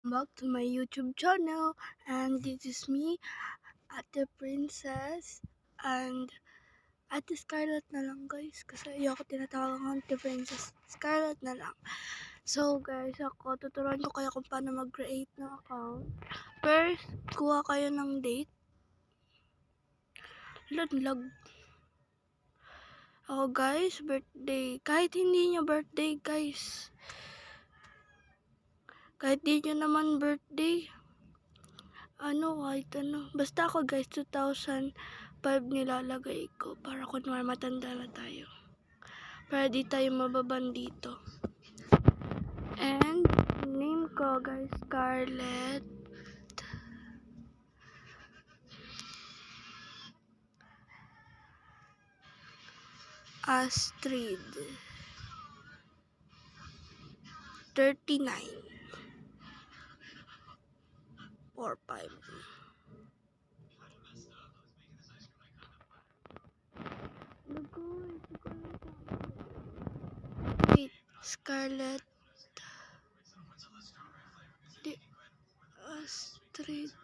Back to my YouTube channel, and this is me, Ate Princess, and Ate Scarlett na lang guys, kasi ayoko tinatawag ng Ate Princess, Scarlett na lang. So guys, tuturuan ko kayo kung paano mag-create ng account. First, kuha kayo ng date. Lag. Ako guys, birthday. Kahit hindi nyo birthday guys. Kahit di nyo naman birthday. Basta ako guys, 2005 nilalagay ko para kunwari matanda na tayo. Para di tayo mababan dito. And, name ko guys, Scarlett. Astrid. 39. 45. Wait, Scarlett. Astrid.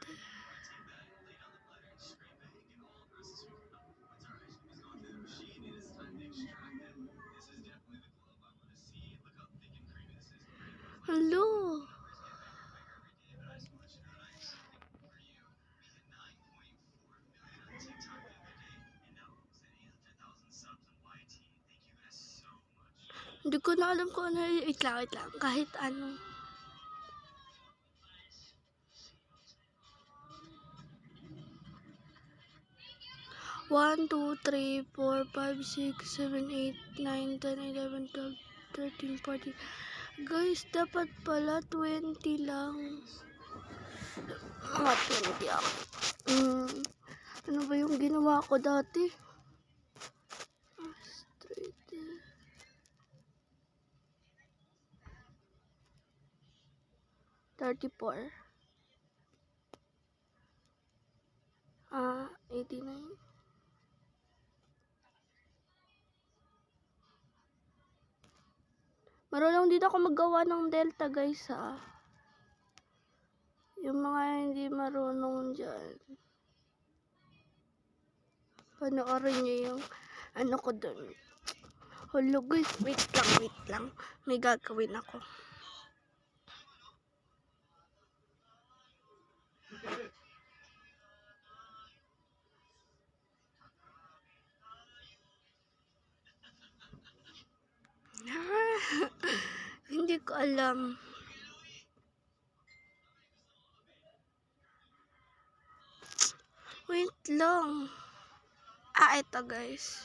Hello. Hindi ko na alam kung ano. Wait lang. Kahit ano. 1, 2, 3, 4, 5, 6, 7, 8, 9, 10, 11, 12, 13, 14. Guys, dapat pala 20 lang. Mga 20 ako. Ano ba yung ginawa ko dati? 34. 89. Marunong din ako maggawa ng delta guys ha. Yung mga hindi marunong dyan, panoorin nyo yung ano ko dun. Hello guys, wait lang. May gagawin ako. Hindi ko alam. Wait lang. Ito guys.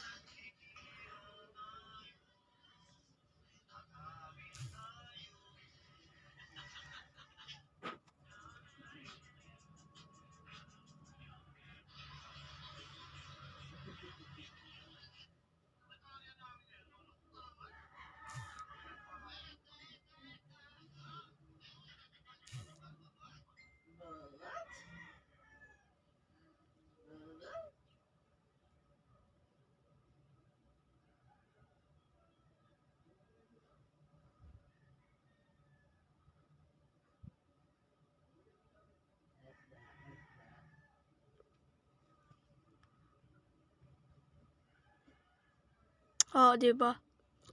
Diba?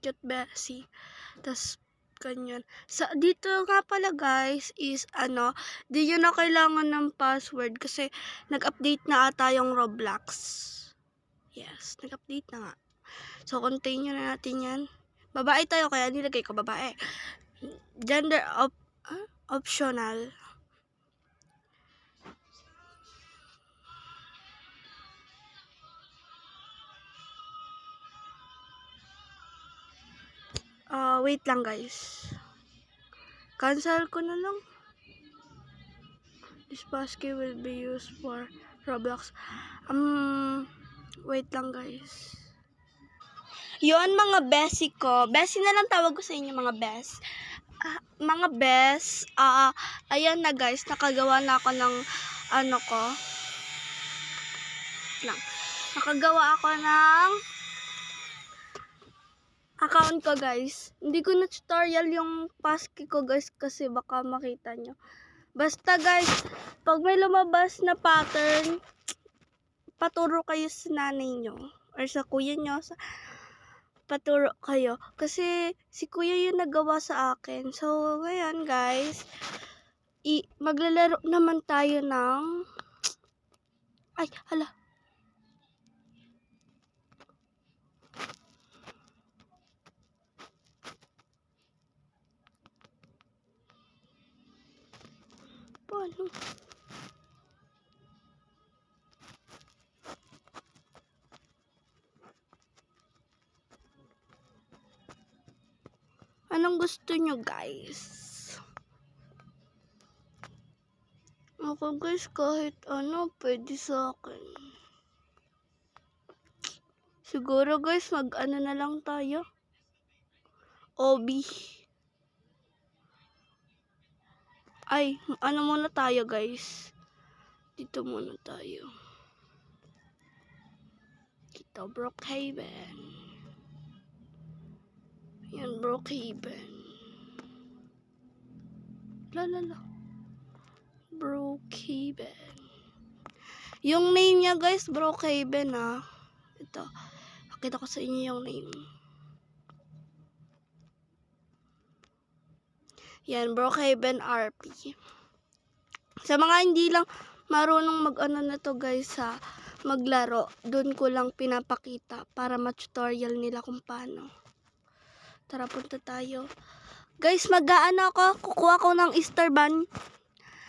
Cute Bessie. Tas ganyan. Dito nga pala guys is di nyo na kailangan ng password kasi nag-update na ata yung Roblox. Yes, nag-update na nga. So, continue na natin yan. Babae tayo kaya nilagay ko babae. Gender optional. Wait lang guys. Cancel ko na lang. This passkey will be used for Roblox. Wait lang guys. Yon mga besi ko. Besi na lang tawag ko sa inyo mga bes. Mga bes. Ayan na guys. Nakagawa na ako ng Nakagawa ako ng account ko guys. Hindi ko na tutorial yung passkey ko guys kasi baka makita nyo. Basta guys, pag may lumabas na pattern, paturo kayo sa nanay nyo or sa kuya nyo, paturo kayo. Kasi si kuya yung nagawa sa akin. So, ngayon guys, maglalaro naman tayo ng... Ay, hala. Paano? Anong gusto nyo guys? Ako guys, kahit ano, pwede sa akin. Siguro guys, mag-ano na lang tayo. Obi. Ay, ano muna tayo guys. Dito muna tayo. Dito, Brookhaven. Yan, Brookhaven. La. Brookhaven. Yung name niya guys, Brookhaven ah. Ito. Pakita ko sa inyo yung name. Yan, Brookhaven RP. Sa mga hindi lang marunong mag-ano na to guys sa maglaro, doon ko lang pinapakita para ma-tutorial nila kung paano. Tara, punta tayo. Guys, mag-aano ako, kukuha ko ng Easter bunny.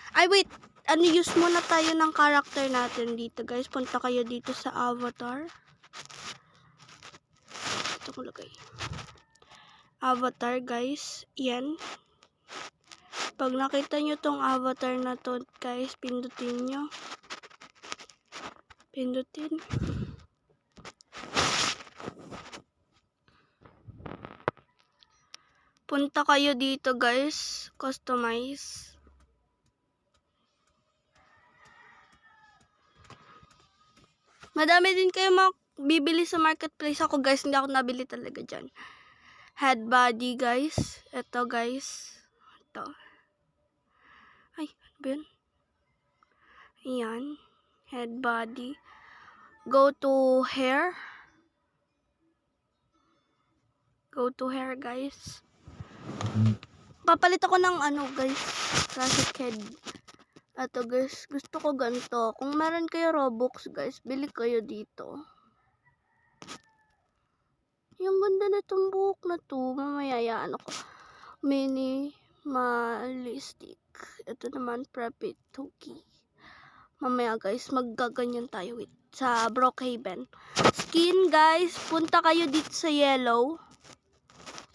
Ay, wait. Use muna tayo ng character natin dito, guys. Punta kayo dito sa avatar. Ito ko lagay. Avatar, guys. Yan. Pag nakita nyo tong avatar na to, guys, pindutin nyo. Pindutin. Punta kayo dito, guys. Customize. Madami din kayo bibili sa marketplace. Ako guys, hindi ako nabili talaga dyan. Head body guys. Ito guys. Ito. Ay, ano ba yun? Ayan. Head body. Go to hair. Go to hair guys. Papalit ako ng ano guys. Classic head. Ito guys, gusto ko ganito. Kung meron kayo Robux guys, bili kayo dito. Yung ganda na itong buhok na to. Mamaya yan ako. Minimalistic. Ito naman, Preppy Toki. Mamaya guys, maggaganyan tayo sa Brookhaven. Skin guys, punta kayo dito sa yellow.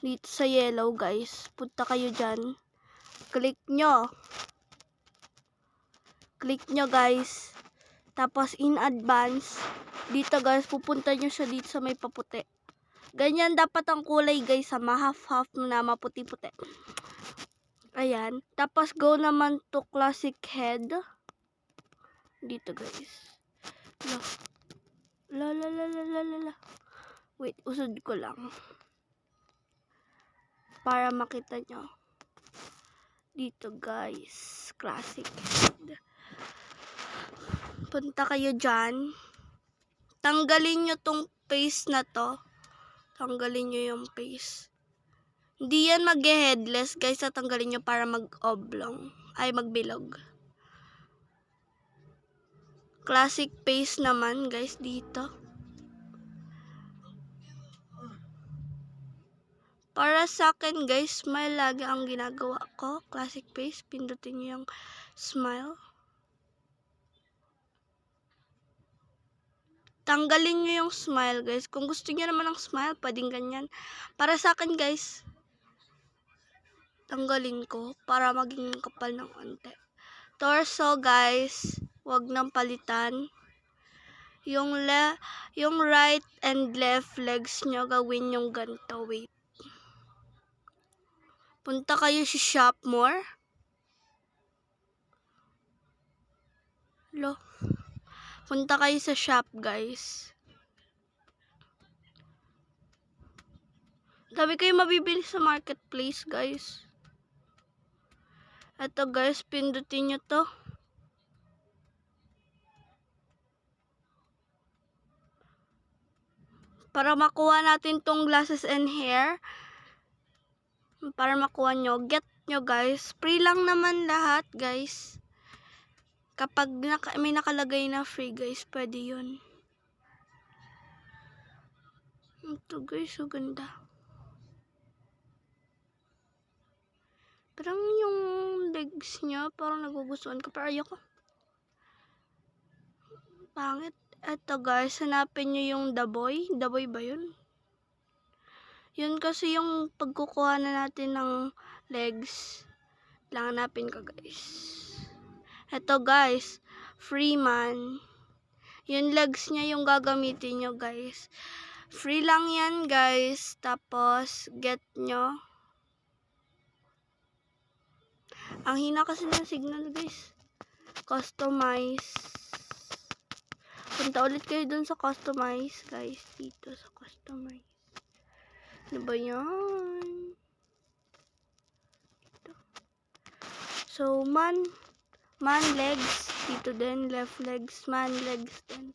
Dito sa yellow guys. Punta kayo dyan. Click nyo. Click nyo guys. Tapos in advance. Dito guys, pupunta nyo siya dito sa may paputi. Ganyan dapat ang kulay guys. Sa half-half na maputi-puti. Ayan. Tapos go naman to classic head. Dito guys. La. Wait, usod ko lang. Para makita nyo. Dito guys. Classic head. Punta kayo dyan. Tanggalin nyo tong face na to. Tanggalin nyo yung face. Hindi yan mag-headless guys. Tatanggalin nyo para mag-oblong. Ay, magbilog. Classic face naman guys dito. Para sa akin guys, smile lagi ang ginagawa ko. Classic face. Pindutin nyo yung smile. Tanggalin nyo yung smile guys. Kung gusto nyo naman ng smile, pwedeng ganyan. Para sa akin guys, tanggalin ko para maging kapal ng konti. Torso guys, wag nang palitan. Yung right and left legs nyo gawin yung ganito. Wait. Punta kayo sa shop more. Punta kayo sa shop guys. Sabi kayo mabibili sa marketplace guys. Ito guys, pindutin nyo to. Para makuha natin tong glasses and hair. Para makuha nyo. Get nyo guys. Free lang naman lahat guys. Kapag may nakalagay na free guys, pwede yun. Ito guys, so ganda. Parang yung legs niya, parang nagugustuhan ko. Pero ayoko. Pangit. Ito guys, hanapin nyo yung The Boy. The Boy ba yun? Yun kasi yung pagkukuha na natin ng legs. Lang hanapin ko guys. Ito guys, Freeman. Yung legs niya yung gagamitin nyo guys. Free lang yan guys. Tapos, get nyo. Ang hina kasi ng signal guys. Customize. Punta ulit kayo dun sa customize guys. Dito sa customize. Ano ba yan? Ito. So, man legs. Dito din. Left legs. Man legs din.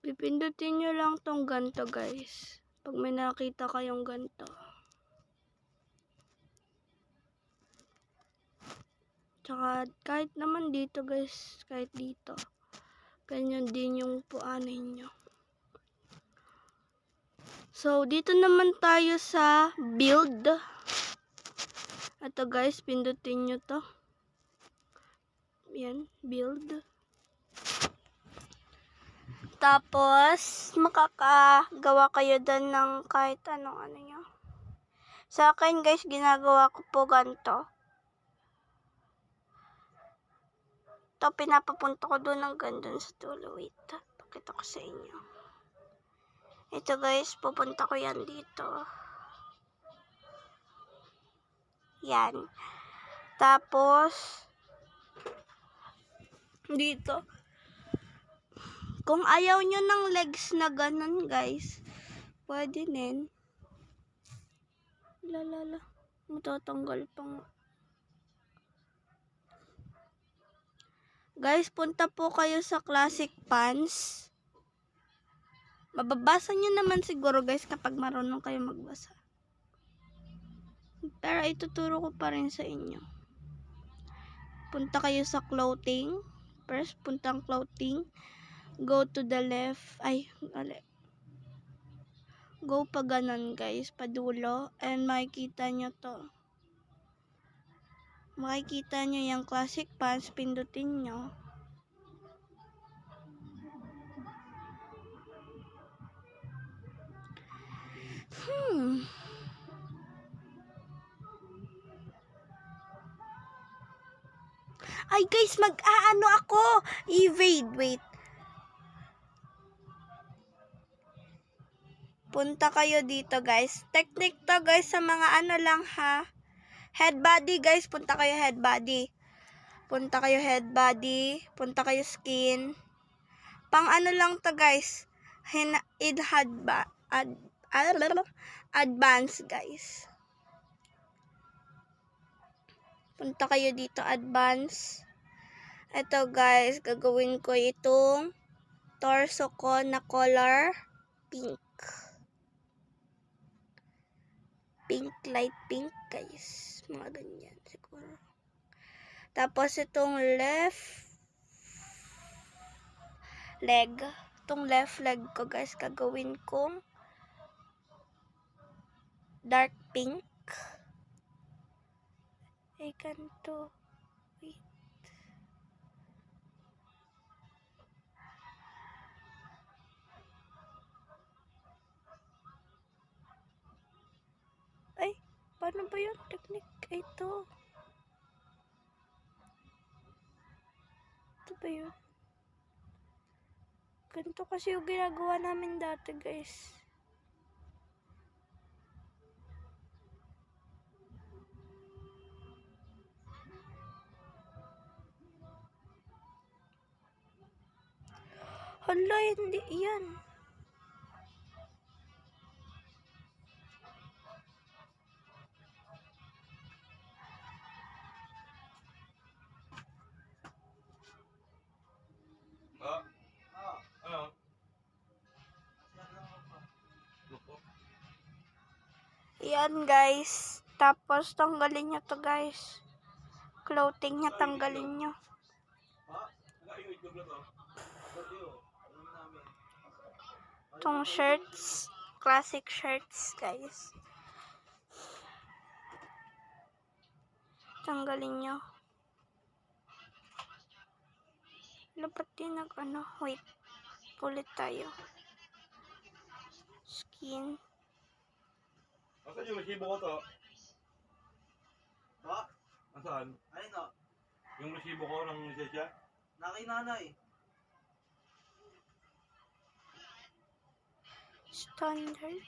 Pipindutin nyo lang tong ganto guys. Pag may nakita kayong ganto. Tsaka kahit naman dito guys. Kahit dito. Ganyan din yung puanin nyo. So, dito naman tayo sa build. Ito guys, pindutin nyo to. Yan, build. Tapos, makakagawa kayo doon ng kahit anong ano nyo. Sa akin guys, ginagawa ko po ganito. Ito, pinapapunta ko doon ng gandun sa tulo. Wait, pakita ko sa inyo. Ito guys, pupunta ko yan dito. Yan. Tapos, dito. Kung ayaw nyo ng legs na ganun guys, pwede din. Lalala. Matatanggal pa nga. Guys, punta po kayo sa classic pants. Mababasa nyo naman siguro guys kapag marunong kayo magbasa. Pero ituturo ko pa rin sa inyo. Punta kayo sa clothing. First, puntang clothing. Go to the left. Ay, go pa ganun guys, padulo. And makikita nyo to. Makikita nyo yung classic pants, pindutin nyo. Ay guys, mag-aano ako. Evade, wait. Punta kayo dito guys. Technique to guys sa mga ano lang ha. Head body guys, punta kayo head body. Punta kayo head body, punta kayo skin. Pang ano lang to guys. Advance guys. Punta kayo dito advance. Ito guys, gagawin ko itong torso ko na color pink. Pink, light pink guys. Mga ganyan siguro. Tapos itong left leg. Itong left leg ko guys, gagawin kong dark pink. Ay, ganito. Wait. Ay, paano ba yung technique? Ito. Ito ba yun? Ganito kasi yung ginagawa namin dati guys. Hala, hindi yan. Yan, guys. Tapos, tanggalin nyo to, guys. Clothing niya, tanggalin nyo. Itong shirts. Classic shirts, guys. Tanggalin nyo. Dapat din wait. Ulit tayo. Skin. Asan yung resibo ko to? Ha? Asan? Ayun o. Yung resibo ko ng lisensya? Nakinanay. Standard.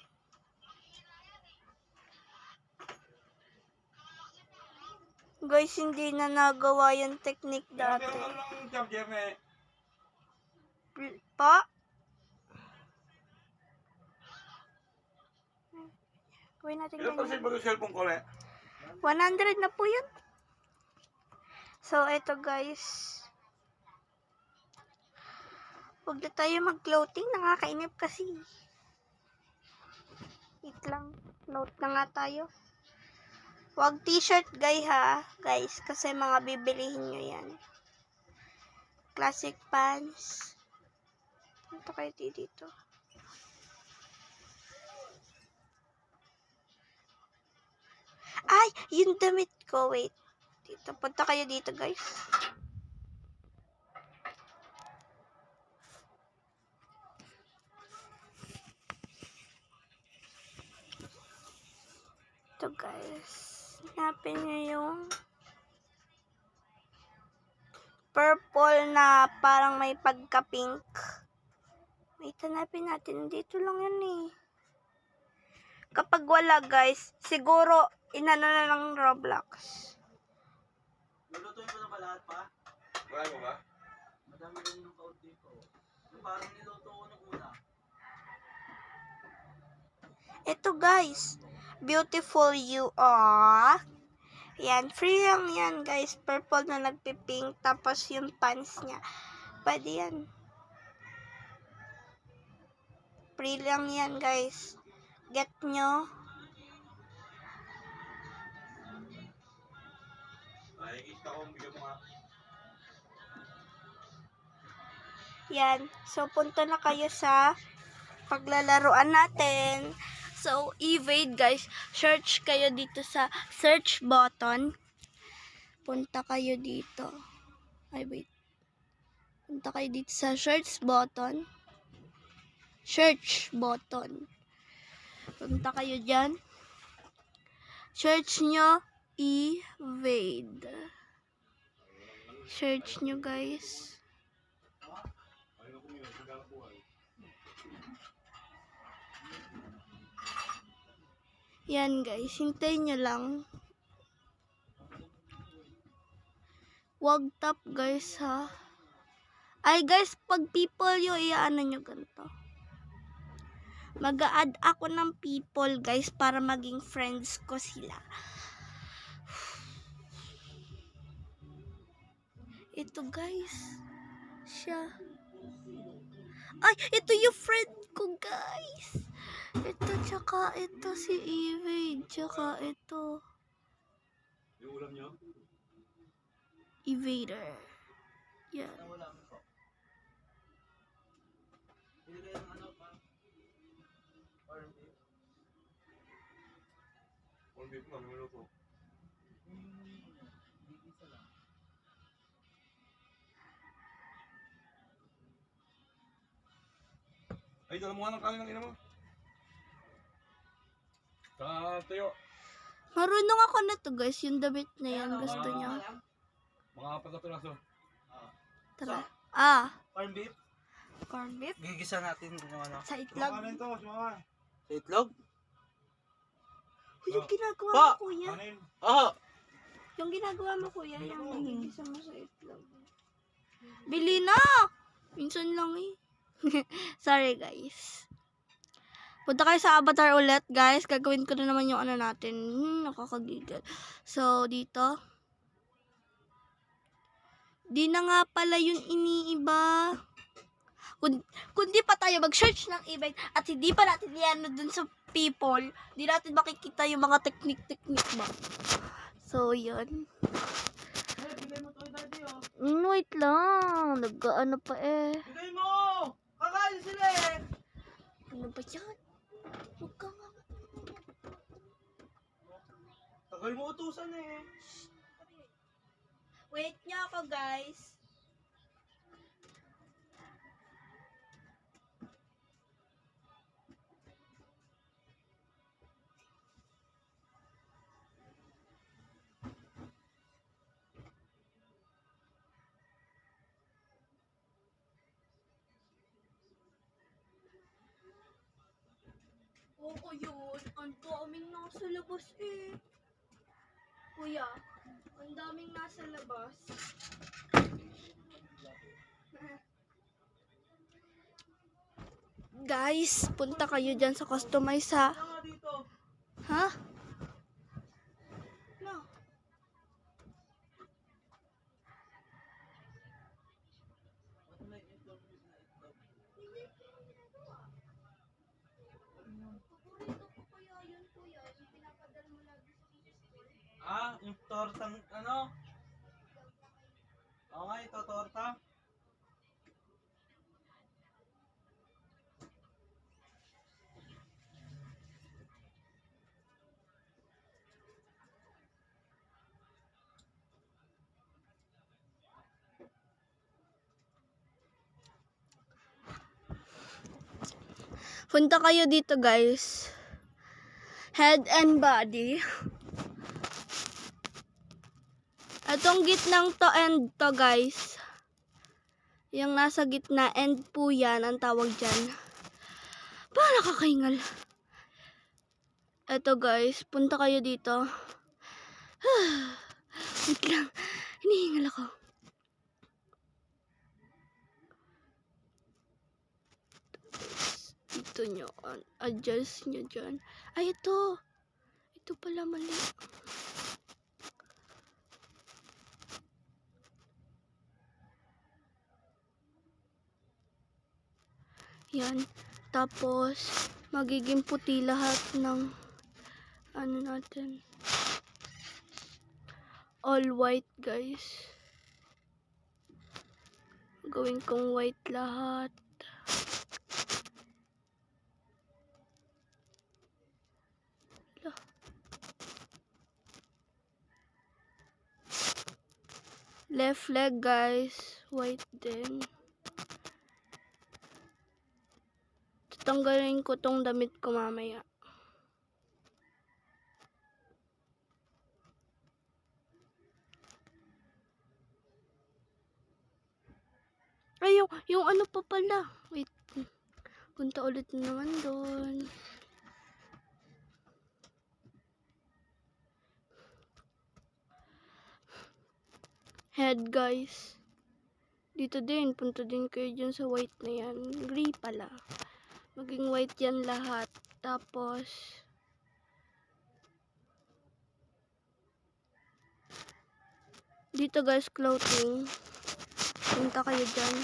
Guys, hindi na nagawa yung technique dati. Pero lang charger na eh. Pa? Gawin natin Ilan percent ba ganyan. yung cellphone ko na? 100 na po yun. So, ito guys. Huwag na tayo mag-clothing. Nakakainip kasi. Wait lang. Note na nga tayo. Huwag t-shirt guys ha. Guys, kasi mga bibilihin nyo yan. Classic pants. Punta kayo dito. Ay! Yung damit ko. Wait. Dito. Punta kayo dito guys. Ito guys. Hanapin nyo yung purple na parang may pagka-pink. Wait, hanapin natin. Dito lang yun eh. Kapag wala guys, siguro inano na ng Roblox. Lulutuin ko na ba lahat pa? Wala mo ba? Madami rin yung kaunti ko. Yung parang niluto ko nung una. Ito guys. Beautiful you are. Yan. Free lang yan guys. Purple na nagpipink. Tapos yung pants niya. Pwede yan. Free lang yan guys. Get nyo. Ay, kita ko ang bigyan mo nga. Yan. So, punta na kayo sa paglalaruan natin. So, evade guys. Search kayo dito sa search button. Punta kayo dito. Ay, wait. Punta kayo dito sa search button. Search button. Punta kayo dyan. Search nyo evade. Search nyo guys. Yan guys, hintayin nyo lang. Wag tap guys ha. Ay guys, pag people yung iaano nyo ganito. Mag-a-add ako ng people guys para maging friends ko sila. Ito guys. Siya. Ay, ito yung friend ko guys. Ito, tsaka ito si Evade. Tsaka ito. Yung ulam nyo? Evader. Yan. Nawala mo po. Pili kayo ng ano pa? Corn beef. Corn beef nga, may minuto. Isa lang. Ay, dala mo nga ng kanin ng ina mo. Sa tayo. Marunong ako na to guys. Yung damit na yan. Gusto niya. Mga apat na piraso. Tara. Ah. Corn beef? Corn beef. Gigisa natin yung ano. Sa itlog. Kanin to, sumama. Sa itlog? Yung ginagawa Pa! mo kuya. Kanin. Oo! Yung ginagawa mo kuya. Yung nagigisa mo sa itlog. Bili na! Minsan lang eh. Sorry guys. Punta kayo sa avatar ulit guys. Gagawin ko na naman yung ano natin. Nakakagigil. So, dito. Di na nga pala yung iniiba. Kundi pa tayo mag-search ng event at hindi pa natin yan dun sa people, di natin makikita yung mga technique ba. So, yun. Hey, bigay mo to kay daddy, oh. Wait lang. Nag-ano pa eh. Bigay mo! Kakain sila eh! Ano ba yan? Huwag ka nga. Tagal mo utusan eh. Wait niya ako, guys. Oo yun. Ang daming nasa labas eh. Kuya, ang daming nasa labas. Guys, punta kayo dyan sa customize ha. Ano nga dito? Ha? No. Paborito ko kaya yun, kuya. Yung pinapadala mo lagi sa school. Ah, yung tortang ano? Oo nga, ito torta. Punta kayo dito, guys. Head and body. Atong gitnang to end to, guys. Yung nasa gitna, end po yan, ang tawag dyan. Para nakakahingal. Eto, guys. Punta kayo dito. Wait lang. Hinihingal ako. Dito nyo. Adjust nyo dyan. Ay, ito. Ito pala mali. Yan. Tapos, magiging puti lahat ng ano natin. All white, guys. Gawin kong white lahat. Left leg, guys. White din. Tatanggalin ko tong damit ko mamaya. Ay, yung ano pa pala. Wait. Punta ulit na naman doon. Head, guys. Dito din. Punta din kayo dyan sa white na yan. Gray pala. Maging white yan lahat. Tapos, dito, guys, clothing. Punta kayo dyan.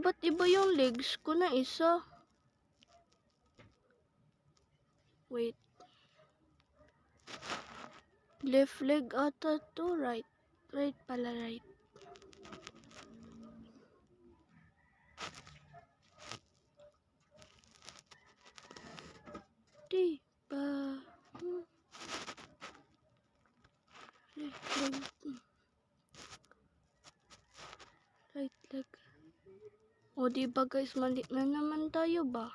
Ba't iba yung legs ko na isa? Wait. Left leg ata to, right. Right pala, right. Diba? Left leg. Right leg. O, diba guys, mali na naman tayo ba?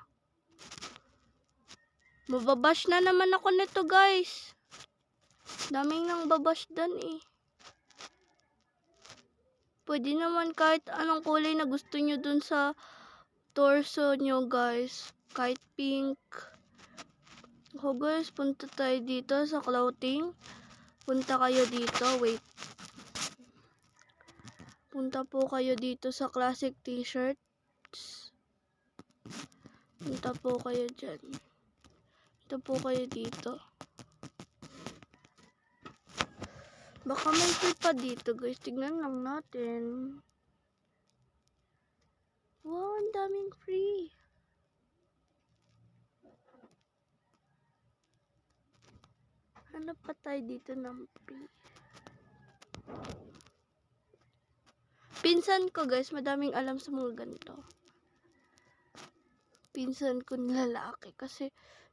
Mababash na naman ako nito, guys. Daming nang babash dan eh. Pwede naman kahit anong kulay na gusto nyo dun sa torso nyo, guys. Kahit pink. O, guys, punta tayo dito sa clothing. Punta kayo dito. Wait. Punta po kayo dito sa classic t-shirts. Punta po kayo dyan. Ito po kayo dito. Baka may free pa dito guys. Tignan lang natin. Wow, ang daming free. Hanap pa tayo dito ng free. Pinsan ko guys, madaming alam sa mga ganito. Pinsan ko na lalaki kasi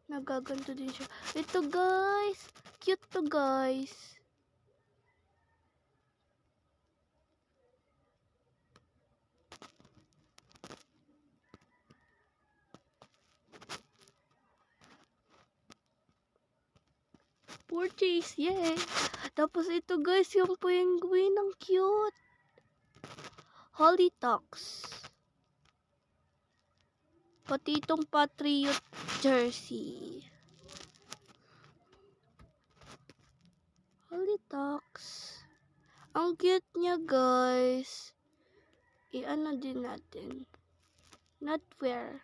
nagaganto din siya. Ito guys, cute to guys. Purchase, yay! Tapos ito guys, yung penguin, ang cute. Holly Talks. Pati itong Patriot jersey. Holly Talks. Ang cute niya guys. I-ano din natin. Not wear.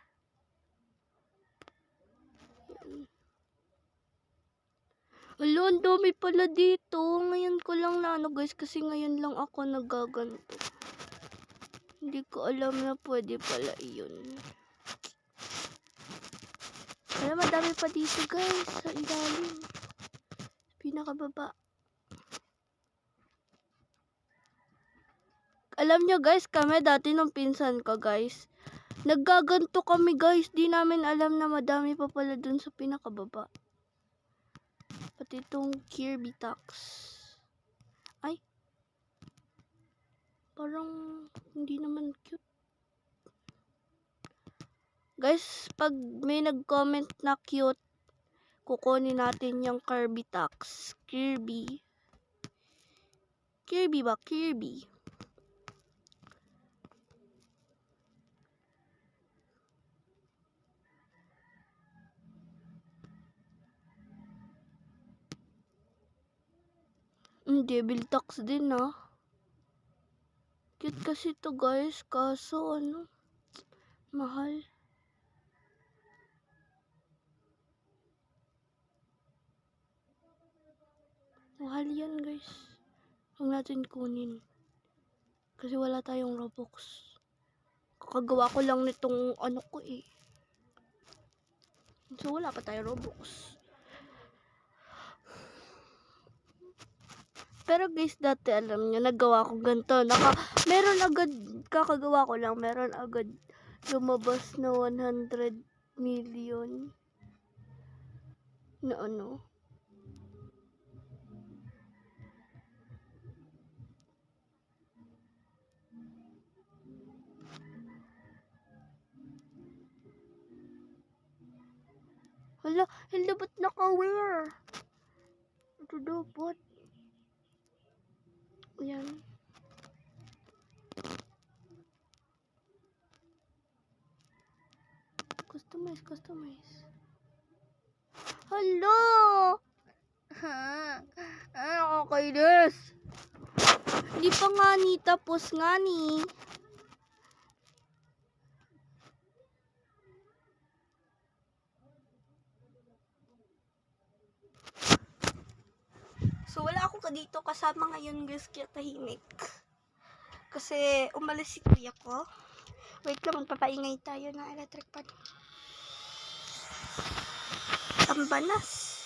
Alo, ang dami pala dito. Ngayon ko lang na ano guys, kasi ngayon lang ako nagaganto. Hindi ko alam na pwede pala iyon. Alam, madami pa dito guys, sa ilalim. Pinakababa. Alam nyo guys, kami dati nung pinsan ko guys, naggaganto kami guys. Di namin alam na madami pa pala dun sa pinakababa. Pati itong Kirby Talks. Ay. Parang hindi naman cute. Guys, pag may nag-comment na cute, kukunin natin yung Kirby Talks. Kirby. Kirby ba? Kirby. Devil Talks din ah. Cute kasi to guys, kaso ano, mahal. Mahal yan guys. Huwag natin kunin. Kasi wala tayong Robux. Kakagawa ko lang nitong ano ko eh. So wala pa tayong Robux. Pero guys, dati alam nyo, nagawa ko ganito. Meron agad, kakagawa ko lang, meron agad lumabas na 100 million na ano. Hala, hindi ba't naka-wear? Ito dapat. Yan. Customize. Hala! Nakakainis. Hindi pa nga ni, tapos nga ni. So, wala ako dito kasama ngayon guys, kaya tahimik. Kasi, umalis si kuya ko. Wait lang, magpapaingay tayo ng electric pan. Ang banas.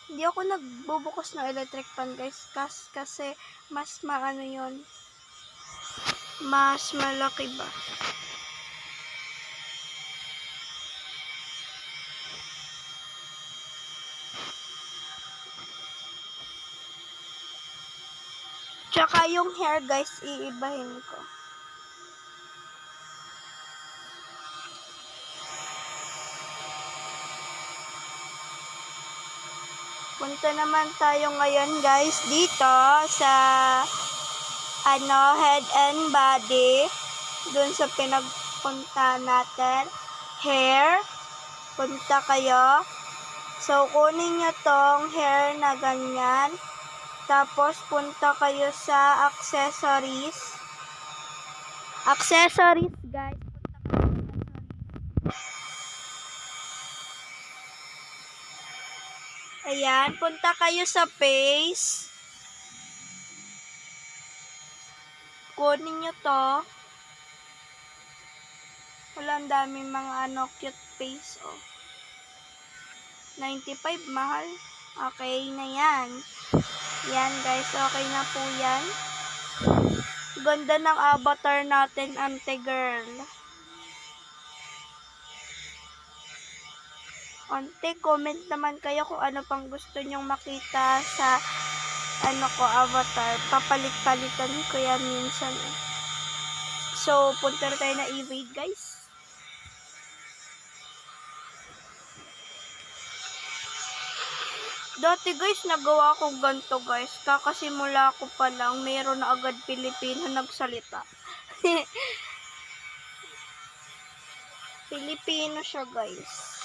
Hindi ako nagbubukas ng electric pan guys, kasi mas maano yon, mas malaki ba. Tsaka yung hair guys, iibahin ko. Punta naman tayo ngayon guys dito sa Head and Body. Doon sa pinagpunta natin. Hair. Punta kayo. So, kunin nyo tong hair na ganyan. Tapos, punta kayo sa accessories. Accessories, guys. Punta kayo sa accessories. yan. Punta kayo sa face. Kunin nyo to. Wala, ang daming mga cute face, oh. 95, mahal. Okay na yan. Yan, guys. Okay na po yan. Ganda ng avatar natin, ante girl. Ante, comment naman kayo kung ano pang gusto nyong makita sa avatar. Papalit-palitan ko yan minsan. So, punta na tayo na evade, guys. Dati, guys, nagawa ko ganito, guys. Kakasimula ko pa lang, mayroon na agad Pilipino nagsalita. Pilipino siya, guys.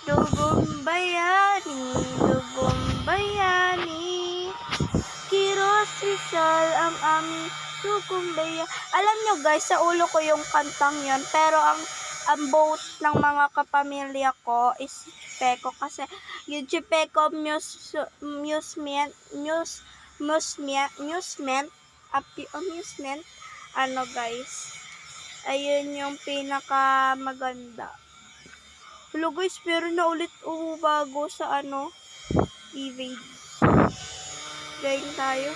Dugong bayani, Kiros Rizal ang aming dugong bayani. Alam nyo, guys, sa ulo ko yung kantang yon, pero ang boat ng mga kapamilya ko is Chipeco, kasi yung Chipeco amusement, guys, ayun yung pinaka maganda. Hello, guys, pero na ulit bago sa evade. Gain tayo.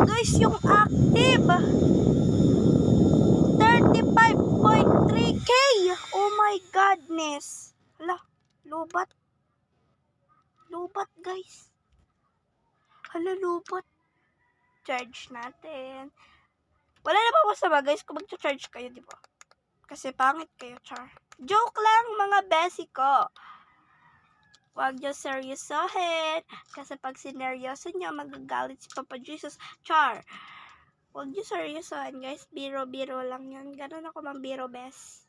Guys, yung active 35.3k. Oh my godness. Hala, lubat. Lubat, guys. Hala, lubat. Charge natin. Wala na pa masama, guys, kung mag-charge kayo, di ba? Kasi pangit kayo, char. Joke lang, mga besi ko. Huwag nyo seryosohin. Kasi pag sineryoso nyo, magagalit si Papa Jesus. Char. Huwag nyo seryosohin, guys. Biro-biro lang yun. Ganun ako mang biro, bes.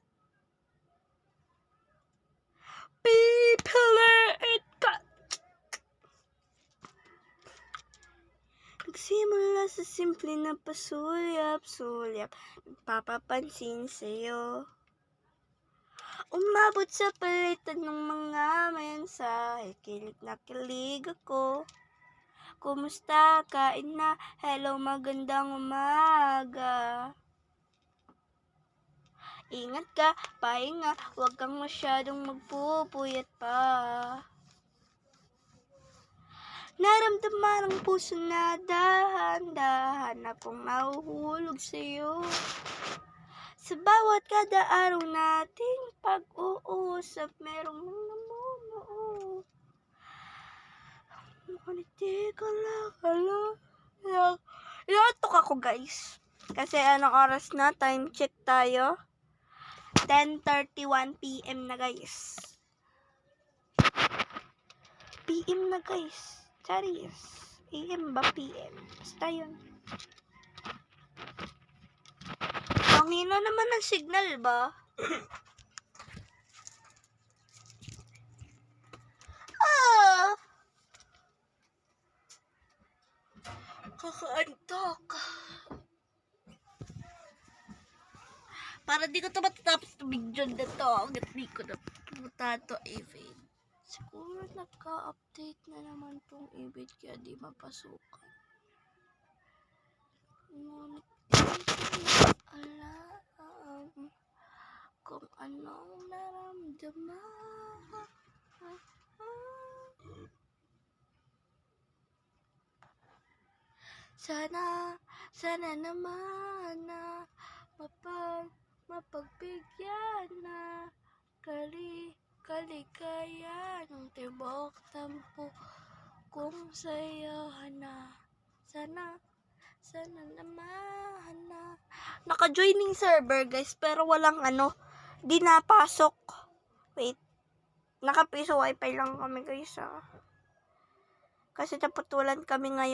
Pillar it cut. Nagsimula sa simple na pasulyap-sulyap. Nagpapapansin sa'yo. Umabot sa palitan ng mga mensahe. Kilig na kilig ako. Kumusta? Kain na? Hello, magandang umaga. Ingat ka, pahinga. Huwag kang masyadong magpupuyat pa. Naramdaman ang puso na dahan-dahan akong nahuhulog sa'yo. Sa bawat kada araw nating pag-uusap, merong namumuo. Makaniti ka lang, Inaantok ako, guys. Kasi anong oras na? Time check tayo. 10:31 PM na, guys. PM na, guys. Charis. PM ba PM? Basta yun. Ang hina naman ng signal ba? Kakaantok. Para di ko ito matatapos ito video na ito. Hanggat di ko na pumunta ito evade. Siguro nagka-update na naman tong evade kaya di mapasukan. Ngunit alam kung anong naramdaman. Sana naman na mapagbigyan na kaligaya ng tibok tampo kung sayahan na. Sana naman na. Naka-joining server, guys, pero walang di napasok. Wait. Naka-piso wifi lang kami, guys, Kasi naputulan kami ngayon.